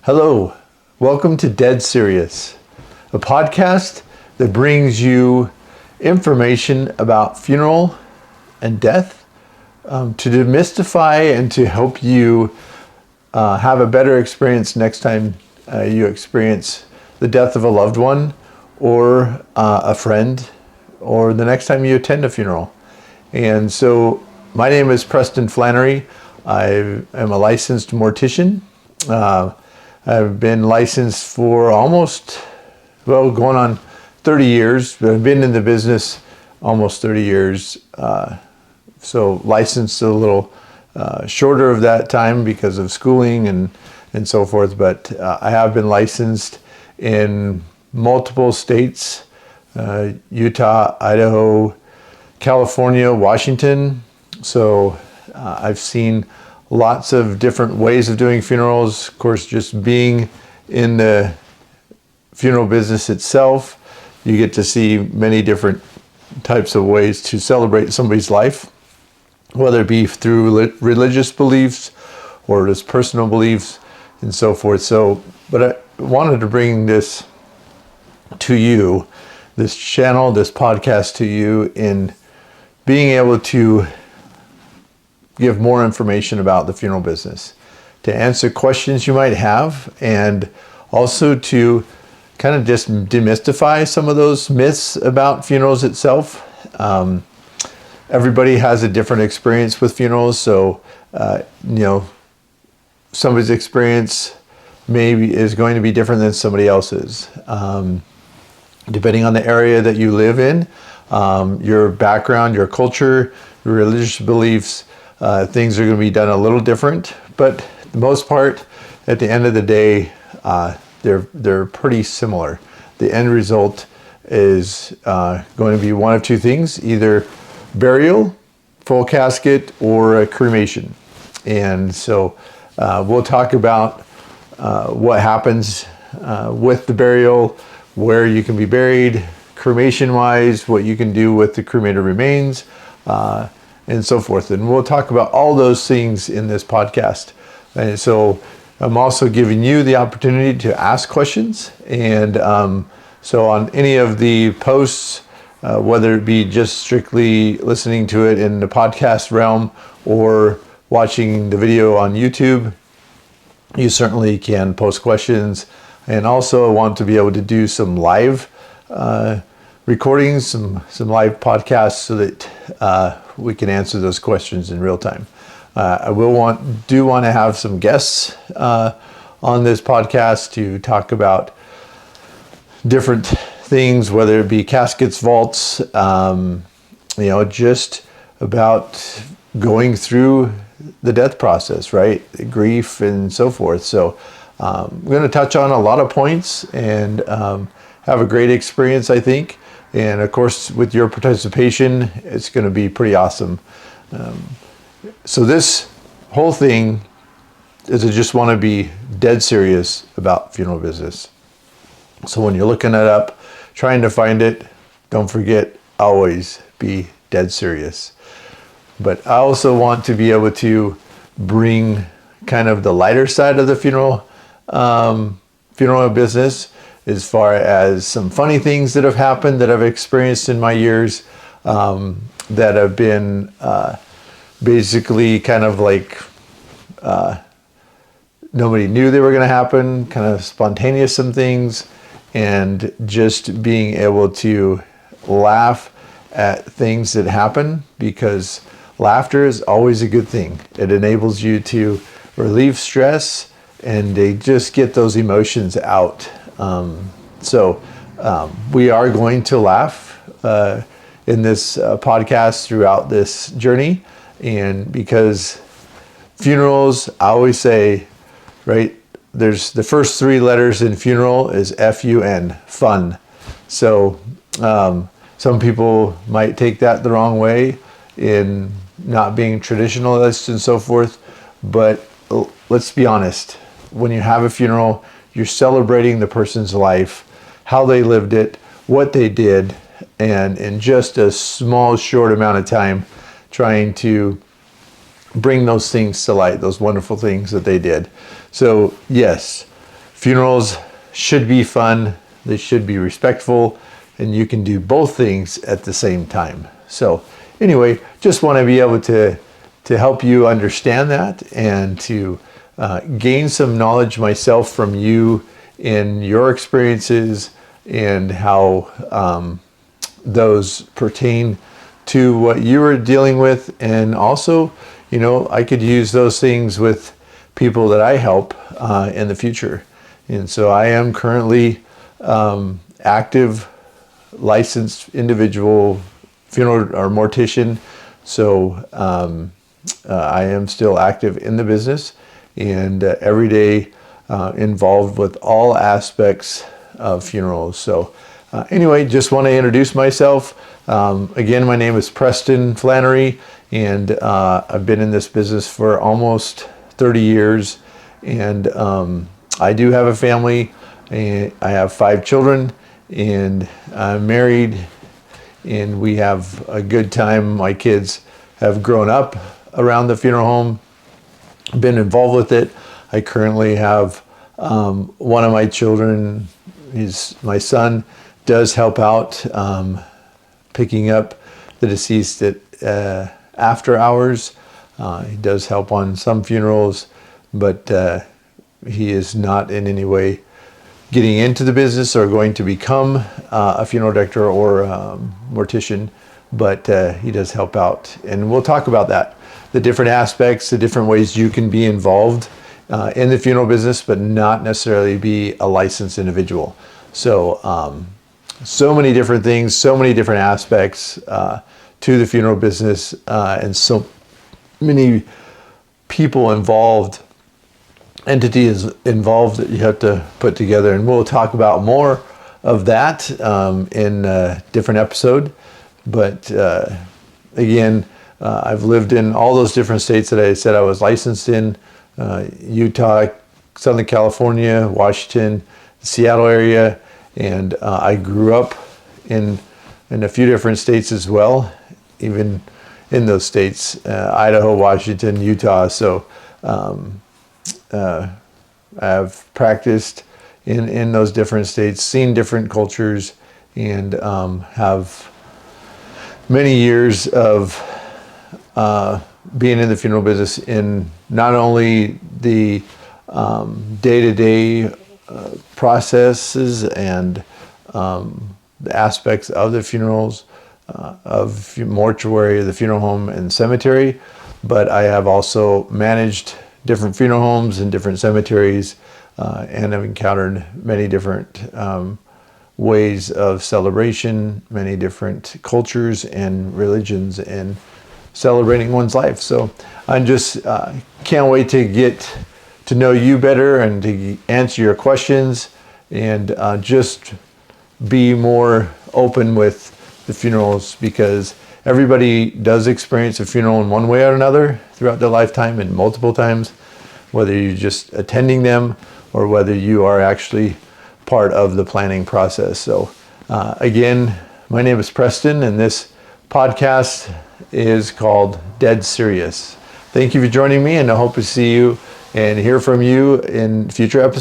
Hello, welcome to Dead Serious, a podcast that brings you information about funeral and death to demystify and to help you have a better experience next time you experience the death of a loved one or a friend, or the next time you attend a funeral. And so my name is Preston Flannery. I am a licensed mortician. I've been licensed for going on 30 years, but I've been in the business almost 30 years. So licensed a little shorter of that time because of schooling and so forth. But I have been licensed in multiple states, Utah, Idaho, California, Washington. So I've seen lots of different ways of doing funerals. Of course, just being in the funeral business itself, you get to see many different types of ways to celebrate somebody's life, whether it be through religious beliefs or just personal beliefs and so forth. But I wanted to bring this to you, this channel, this podcast to you, in being able to give more information about the funeral business, to answer questions you might have, and also to kind of just demystify some of those myths about funerals itself. Everybody has a different experience with funerals, so somebody's experience maybe is going to be different than somebody else's. Depending on the area that you live in, your background, your culture, your religious beliefs, things are going to be done a little different, but for the most part, at the end of the day, they're pretty similar. The end result is going to be one of two things: either burial, full casket, or a cremation. And so we'll talk about what happens with the burial, where you can be buried, cremation-wise, what you can do with the cremated remains, and so forth. And we'll talk about all those things in this podcast. And so I'm also giving you the opportunity to ask questions. And so on any of the posts, whether it be just strictly listening to it in the podcast realm or watching the video on YouTube, you certainly can post questions. And also I want to be able to do some live recordings, some live podcasts, so that we can answer those questions in real time. I want to have some guests on this podcast to talk about different things, whether it be caskets, vaults, just about going through the death process, right? Grief and so forth. So I'm going to touch on a lot of points and have a great experience, I think. And of course, with your participation, it's going to be pretty awesome. So this whole thing is I just want to be dead serious about funeral business. So when you're looking it up, trying to find it, don't forget, always be dead serious. But I also want to be able to bring kind of the lighter side of the funeral business, as far as some funny things that have happened that I've experienced in my years, that have been basically kind of like nobody knew they were going to happen, kind of spontaneous some things, and just being able to laugh at things that happen, because laughter is always a good thing. It enables you to relieve stress and they just get those emotions out. So we are going to laugh in this podcast throughout this journey. And because funerals, I always say, right, there's the first three letters in funeral is F-U-N, fun. So some people might take that the wrong way in not being traditionalist and so forth. But let's be honest, when you have a funeral, you're celebrating the person's life, how they lived it, what they did, and in just a small, short amount of time, trying to bring those things to light, those wonderful things that they did. So yes, Funerals should be fun, they should be respectful, and you can do both things at the same time. So anyway, just want to be able to help you understand that and to gain some knowledge myself from you in your experiences and how those pertain to what you were dealing with. And also, I could use those things with people that I help in the future. And so I am currently active, licensed individual funeral or mortician. So I am still active in the business and every day involved with all aspects of funerals. So anyway, just want to introduce myself. Again, my name is Preston Flannery, and I've been in this business for almost 30 years. And I do have a family, and I have 5 children, and I'm married, and we have a good time. My kids have grown up around the funeral home, been involved with it. I currently have one of my children, my son, does help out picking up the deceased at after hours. He does help on some funerals, but he is not in any way getting into the business or going to become a funeral director or mortician, but he does help out. And we'll talk about that, the different aspects, the different ways you can be involved in the funeral business, but not necessarily be a licensed individual. So, so many different things, so many different aspects to the funeral business, and so many people involved, entities involved that you have to put together. And we'll talk about more of that in a different episode. But again, I've lived in all those different states that I said I was licensed in, Utah, Southern California, Washington, Seattle area, and I grew up in a few different states as well, even in those states, Idaho, Washington, Utah. So I've practiced in those different states, seen different cultures, and have many years of being in the funeral business in not only the day-to-day processes and the aspects of the funerals, of mortuary, the funeral home, and cemetery, but I have also managed different funeral homes and different cemeteries, and have encountered many different ways of celebration, many different cultures and religions in celebrating one's life. So I just can't wait to get to know you better and to answer your questions, and just be more open with the funerals, because everybody does experience a funeral in one way or another throughout their lifetime, and multiple times, whether you're just attending them or whether you are actually part of the planning process. So again, my name is Preston, and this podcast is called Dead Serious. Thank you for joining me, and I hope to see you and hear from you in future episodes.